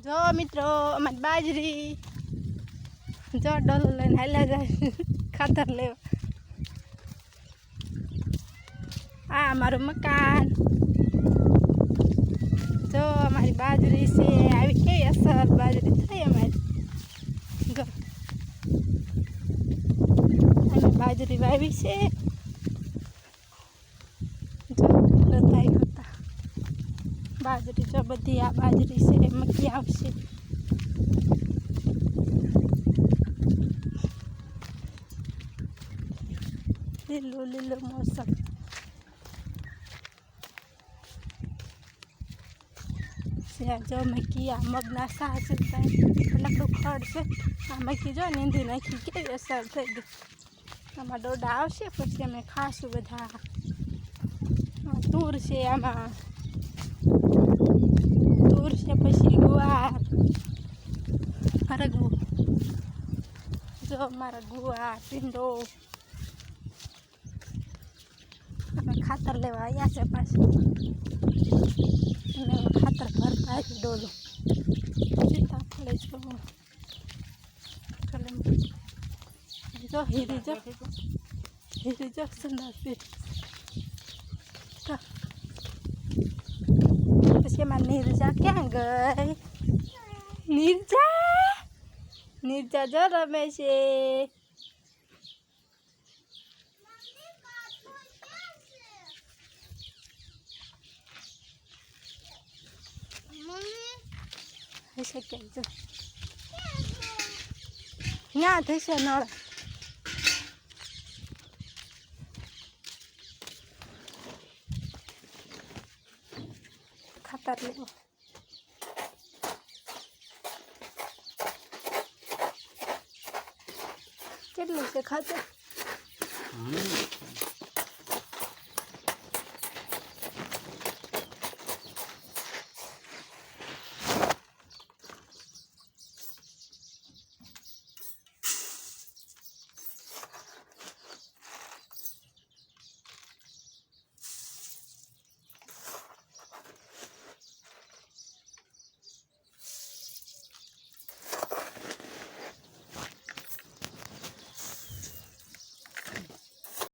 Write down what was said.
જો મિત્રો અમારી બાજરી જો ડોલો લઈને હાલ્યા જાય ખાતર લેવા. આ અમારું મકાન. જો અમારી બાજરી છે આવી કેવી અસર બાજરી થઈ અમારી. અમે બાજરી વાવી છે. જો થાય કરતા બાજરી જો બધી આ બાજરી છે મકી આવશે. લીલો લીલો મોસમ. જો મકી આ મગના સા છે લકડું ખડ છે. આ મકી જો નીંદી નાખી કેવી અસર થઈ ગઈ. આમાં ડોડા આવશે પછી અમે ખાશું બધા. તૂર છે આમાં તૂર છે પછી ગુવાર હરગવું. જો મારા ગુવાર ભીંડો અમે ખાતર લેવા આવ્યા છે પાછું. અને ખાતર ભરતા આવી ડોલો સીતાફળે જો હીરી જો સુંદર પછી એમાં નીરજા ક્યાં ગઈ? નીરજા જો રમે છે. હશે ક્યાંક જો ના થશે નળ. ખાતર લેવો કેટલું છે ખાતર?